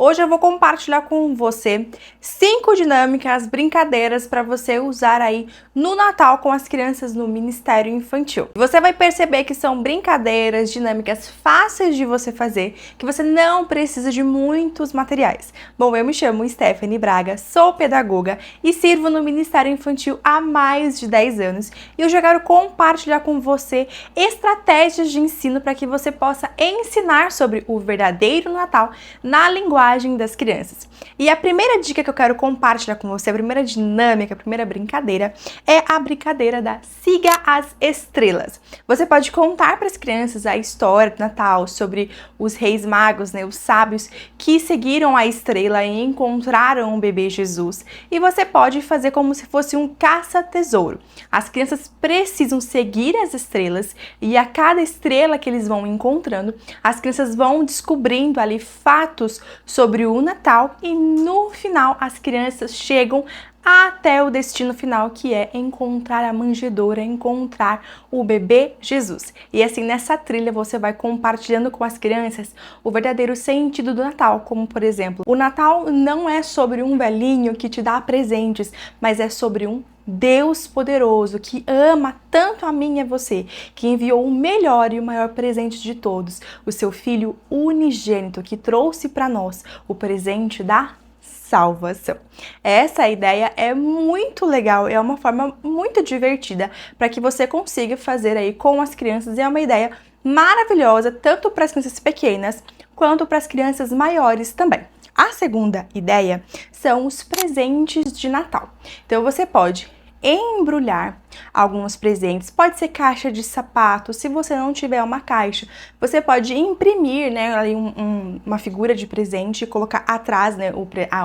Hoje eu vou compartilhar com você 5 dinâmicas, brincadeiras para você usar aí no Natal com as crianças no Ministério Infantil. Você vai perceber que são brincadeiras, dinâmicas fáceis de você fazer, que você não precisa de muitos materiais. Bom, eu me chamo Stephanie Braga, sou pedagoga e sirvo no Ministério Infantil há mais de 10 anos e hoje eu quero compartilhar com você estratégias de ensino para que você possa ensinar sobre o verdadeiro Natal na linguagem das crianças. E a primeira dica que eu quero compartilhar com você, a primeira dinâmica, a primeira brincadeira, é a brincadeira da Siga as Estrelas. Você pode contar para as crianças a história do Natal, sobre os reis magos, os sábios que seguiram a estrela e encontraram o bebê Jesus. E você pode fazer como se fosse um caça-tesouro. As crianças precisam seguir as estrelas e a cada estrela que eles vão encontrando, as crianças vão descobrindo ali fatos sobre o Natal e no final as crianças chegam até o destino final, que é encontrar a manjedoura, encontrar o bebê Jesus. E assim, nessa trilha você vai compartilhando com as crianças o verdadeiro sentido do Natal, como por exemplo, o Natal não é sobre um velhinho que te dá presentes, mas é sobre um Deus poderoso que ama tanto a mim e a você, que enviou o melhor e o maior presente de todos, o seu Filho unigênito, que trouxe para nós o presente da salvação. Essa ideia é muito legal, é uma forma muito divertida para que você consiga fazer aí com as crianças, e é uma ideia maravilhosa tanto para as crianças pequenas quanto para as crianças maiores também. A segunda ideia são os presentes de Natal. Então você pode embrulhar alguns presentes, pode ser caixa de sapato. Se você não tiver uma caixa, você pode imprimir, ali uma figura de presente e colocar atrás,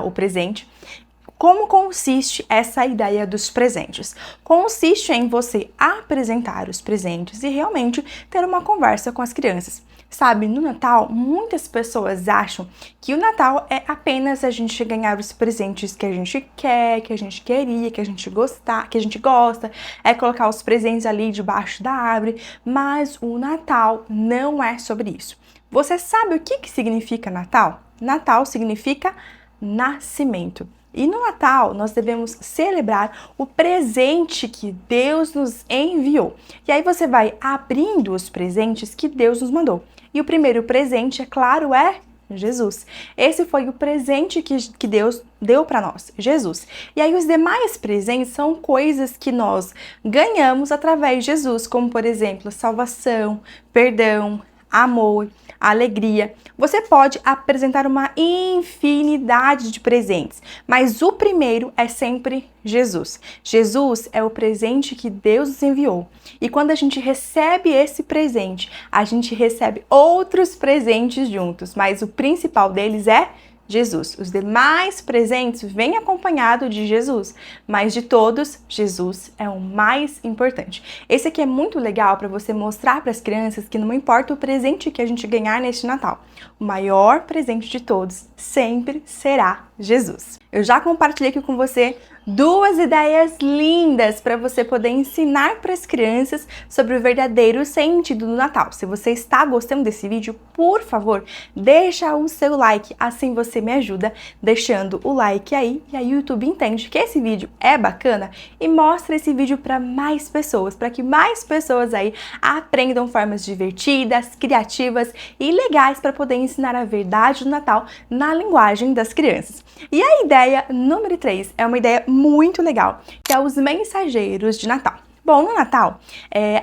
o presente. Como consiste essa ideia dos presentes? Consiste em você apresentar os presentes e realmente ter uma conversa com as crianças. Sabe, no Natal, muitas pessoas acham que o Natal é apenas a gente ganhar os presentes que a gente quer, que a gente queria, que a gente gosta, é colocar os presentes ali debaixo da árvore, mas o Natal não é sobre isso. Você sabe o que significa Natal? Natal significa nascimento. E no Natal, nós devemos celebrar o presente que Deus nos enviou. E aí você vai abrindo os presentes que Deus nos mandou. E o primeiro presente, é claro, é Jesus. Esse foi o presente que Deus deu para nós, Jesus. E aí os demais presentes são coisas que nós ganhamos através de Jesus, como por exemplo, salvação, perdão, amor, alegria. Você pode apresentar uma infinidade de presentes, mas o primeiro é sempre Jesus. Jesus é o presente que Deus nos enviou. E quando a gente recebe esse presente, a gente recebe outros presentes juntos, mas o principal deles é Jesus. Os demais presentes vêm acompanhado de Jesus, mas de todos, Jesus é o mais importante. Esse aqui é muito legal para você mostrar para as crianças que não importa o presente que a gente ganhar neste Natal, o maior presente de todos sempre será Jesus. Eu já compartilhei aqui com você 2 ideias lindas para você poder ensinar para as crianças sobre o verdadeiro sentido do Natal. Se você está gostando desse vídeo, por favor, deixa o seu like, assim você me ajuda deixando o like aí, e aí o YouTube entende que esse vídeo é bacana e mostra esse vídeo para mais pessoas, para que mais pessoas aí aprendam formas divertidas, criativas e legais para poder ensinar a verdade do Natal na linguagem das crianças. E a ideia número 3 é uma ideia muito legal, que é os mensageiros de Natal. Bom, no Natal,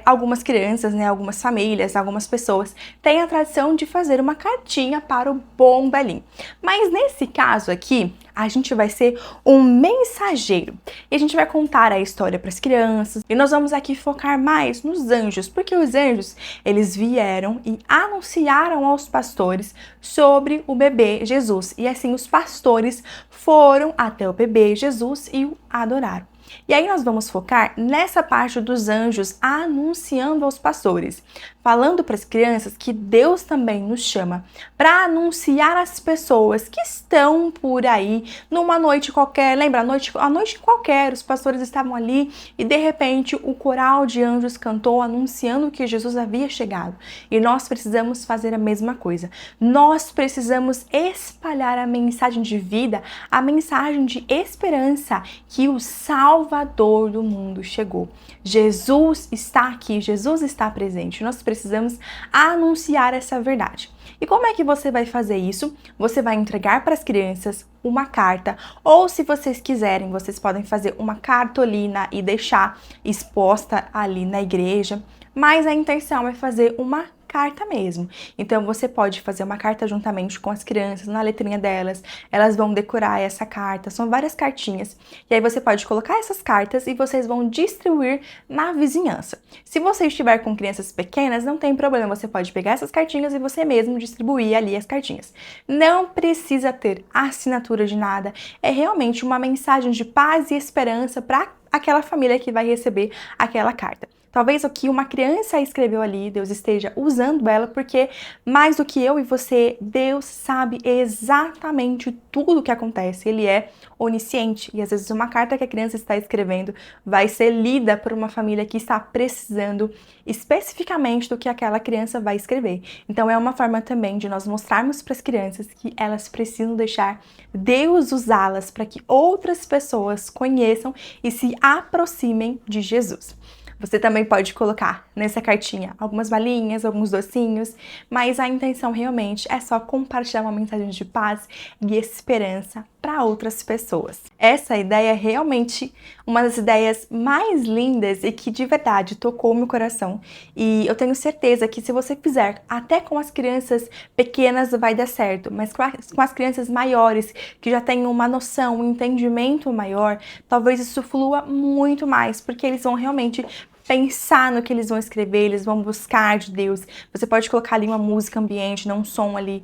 algumas crianças, algumas famílias, algumas pessoas têm a tradição de fazer uma cartinha para o bom velhinho. Mas nesse caso aqui, a gente vai ser um mensageiro. E a gente vai contar a história para as crianças. E nós vamos aqui focar mais nos anjos, porque os anjos, eles vieram e anunciaram aos pastores sobre o bebê Jesus. E assim os pastores foram até o bebê Jesus e o adoraram. E aí nós vamos focar nessa parte dos anjos anunciando aos pastores. falando para as crianças que Deus também nos chama para anunciar às pessoas que estão por aí numa noite qualquer. Lembra, a noite qualquer, os pastores estavam ali e de repente o coral de anjos cantou anunciando que Jesus havia chegado. E nós precisamos fazer a mesma coisa. Nós precisamos espalhar a mensagem de vida, a mensagem de esperança que o Salvador do mundo chegou. Jesus está aqui, Jesus está presente. Nós precisamos anunciar essa verdade. E como é que você vai fazer isso? Você vai entregar para as crianças uma carta, ou se vocês quiserem, vocês podem fazer uma cartolina e deixar exposta ali na igreja, mas a intenção é fazer uma carta mesmo. Então você pode fazer uma carta juntamente com as crianças, na letrinha delas, elas vão decorar essa carta, são várias cartinhas. E aí você pode colocar essas cartas e vocês vão distribuir na vizinhança. Se você estiver com crianças pequenas, não tem problema, você pode pegar essas cartinhas e você mesmo distribuir ali as cartinhas. Não precisa ter assinatura de nada, é realmente uma mensagem de paz e esperança para aquela família que vai receber aquela carta. Talvez o que uma criança escreveu ali, Deus esteja usando ela, porque mais do que eu e você, Deus sabe exatamente tudo o que acontece. Ele é onisciente e às vezes uma carta que a criança está escrevendo vai ser lida por uma família que está precisando especificamente do que aquela criança vai escrever. Então é uma forma também de nós mostrarmos para as crianças que elas precisam deixar Deus usá-las para que outras pessoas conheçam e se aproximem de Jesus. Você também pode colocar nessa cartinha algumas balinhas, alguns docinhos, mas a intenção realmente é só compartilhar uma mensagem de paz e esperança para outras pessoas. Essa ideia é realmente uma das ideias mais lindas e que de verdade tocou meu coração. E eu tenho certeza que se você fizer até com as crianças pequenas vai dar certo, mas com as crianças maiores que já têm uma noção, um entendimento maior, talvez isso flua muito mais, porque eles vão realmente pensar no que eles vão escrever, eles vão buscar de Deus. Você pode colocar ali uma música ambiente, não um som ali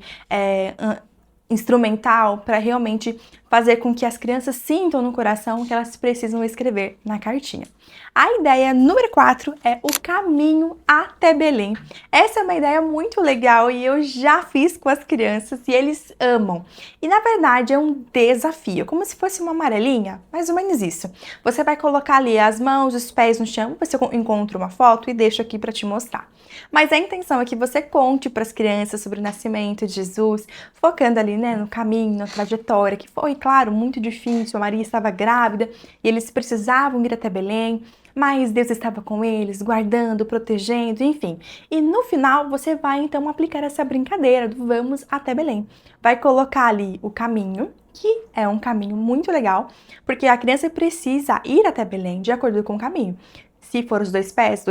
instrumental, para realmente fazer com que as crianças sintam no coração que elas precisam escrever na cartinha. A ideia número 4 é o caminho até Belém. Essa é uma ideia muito legal e eu já fiz com as crianças e eles amam. E na verdade é um desafio, como se fosse uma amarelinha, mais ou menos isso. Você vai colocar ali as mãos, os pés no chão, você encontra uma foto e deixo aqui para te mostrar. Mas a intenção é que você conte para as crianças sobre o nascimento de Jesus, focando ali, no caminho, na trajetória, que foi, claro, muito difícil. A Maria estava grávida e eles precisavam ir até Belém, mas Deus estava com eles, guardando, protegendo, enfim. E no final você vai então aplicar essa brincadeira do vamos até Belém. Vai colocar ali o caminho, que é um caminho muito legal, porque a criança precisa ir até Belém de acordo com o caminho. Se for os dois pés,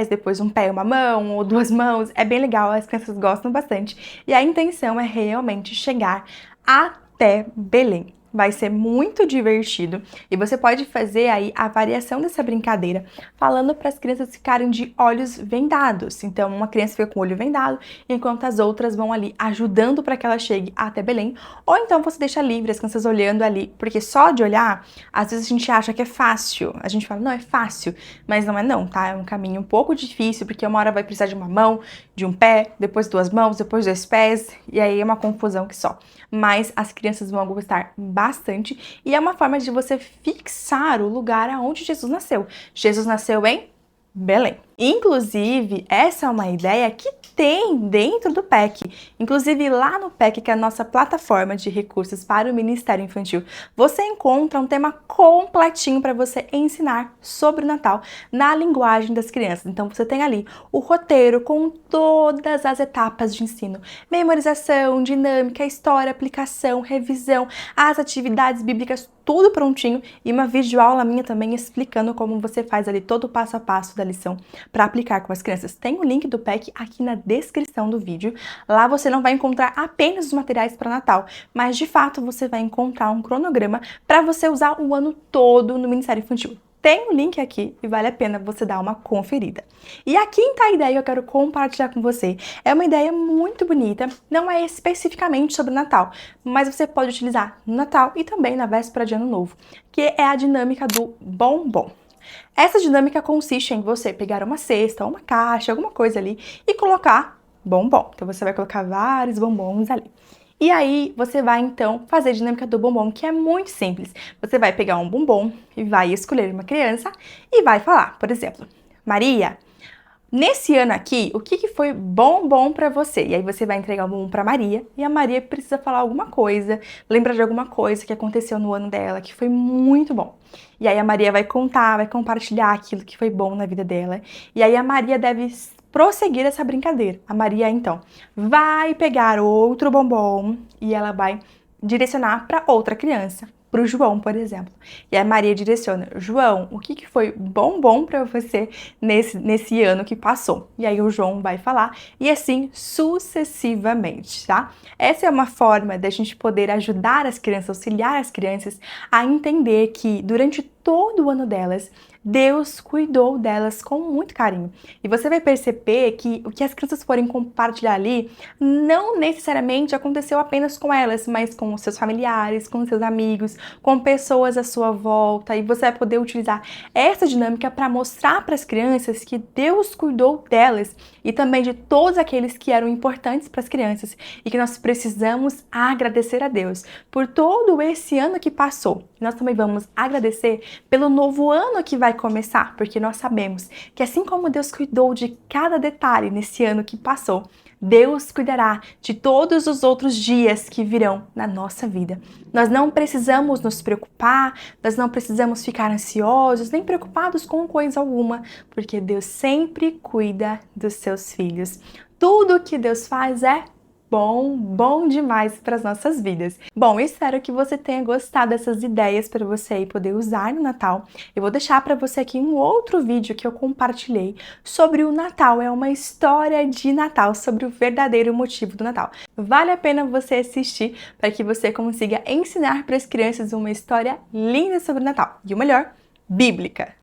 depois um pé e uma mão, ou duas mãos, é bem legal, as crianças gostam bastante. E a intenção é realmente chegar até Belém. Vai ser muito divertido e você pode fazer aí a variação dessa brincadeira falando para as crianças ficarem de olhos vendados. Então, uma criança fica com o olho vendado, enquanto as outras vão ali ajudando para que ela chegue até Belém. Ou então você deixa livre as crianças olhando ali, porque só de olhar, às vezes a gente acha que é fácil. A gente fala, não, é fácil, mas não é não, tá? É um caminho um pouco difícil, porque uma hora vai precisar de uma mão, de um pé, depois duas mãos, depois dois pés, e aí é uma confusão que só. Mas as crianças vão gostar bastante e é uma forma de você fixar o lugar aonde Jesus nasceu. Jesus nasceu em Belém. Inclusive, essa é uma ideia que tem dentro do PEC. Inclusive, lá no PEC, que é a nossa plataforma de recursos para o Ministério Infantil, você encontra um tema completinho para você ensinar sobre o Natal na linguagem das crianças. Então, você tem ali o roteiro com todas as etapas de ensino. Memorização, dinâmica, história, aplicação, revisão, as atividades bíblicas, tudo prontinho. E uma videoaula minha também explicando como você faz ali todo o passo a passo da lição para aplicar com as crianças. Tem o link do PEC aqui na descrição do vídeo. Lá você não vai encontrar apenas os materiais para Natal, mas de fato você vai encontrar um cronograma para você usar o ano todo no Ministério Infantil. Tem o link aqui e vale a pena você dar uma conferida. E a quinta ideia que eu quero compartilhar com você é uma ideia muito bonita, não é especificamente sobre o Natal, mas você pode utilizar no Natal e também na véspera de Ano Novo, que é a dinâmica do bombom. Essa dinâmica consiste em você pegar uma cesta, uma caixa, alguma coisa ali e colocar bombom. Então você vai colocar vários bombons ali. E aí você vai então fazer a dinâmica do bombom, que é muito simples. Você vai pegar um bombom e vai escolher uma criança e vai falar, por exemplo, Maria, nesse ano aqui, o que foi bom para você? E aí você vai entregar o bombom para Maria e a Maria precisa falar alguma coisa, lembrar de alguma coisa que aconteceu no ano dela, que foi muito bom. E aí a Maria vai contar, vai compartilhar aquilo que foi bom na vida dela. E aí a Maria deve prosseguir essa brincadeira. A Maria, então, vai pegar outro bombom e ela vai direcionar para outra criança, para o João, por exemplo. E a Maria direciona, João, o que foi bom para você nesse ano que passou? E aí o João vai falar, e assim sucessivamente, tá? Essa é uma forma da gente poder ajudar as crianças, auxiliar as crianças a entender que durante todo o ano delas, Deus cuidou delas com muito carinho. E você vai perceber que o que as crianças forem compartilhar ali não necessariamente aconteceu apenas com elas, mas com os seus familiares, com os seus amigos, com pessoas à sua volta. E você vai poder utilizar essa dinâmica para mostrar para as crianças que Deus cuidou delas e também de todos aqueles que eram importantes para as crianças e que nós precisamos agradecer a Deus por todo esse ano que passou. Nós também vamos agradecer pelo novo ano que vai começar, porque nós sabemos que assim como Deus cuidou de cada detalhe nesse ano que passou, Deus cuidará de todos os outros dias que virão na nossa vida. Nós não precisamos nos preocupar, nós não precisamos ficar ansiosos, nem preocupados com coisa alguma, porque Deus sempre cuida dos seus filhos. Tudo que Deus faz é bom demais para as nossas vidas. Bom, eu espero que você tenha gostado dessas ideias para você poder usar no Natal. Eu vou deixar para você aqui um outro vídeo que eu compartilhei sobre o Natal, é uma história de Natal, sobre o verdadeiro motivo do Natal. Vale a pena você assistir para que você consiga ensinar para as crianças uma história linda sobre o Natal e o melhor, bíblica.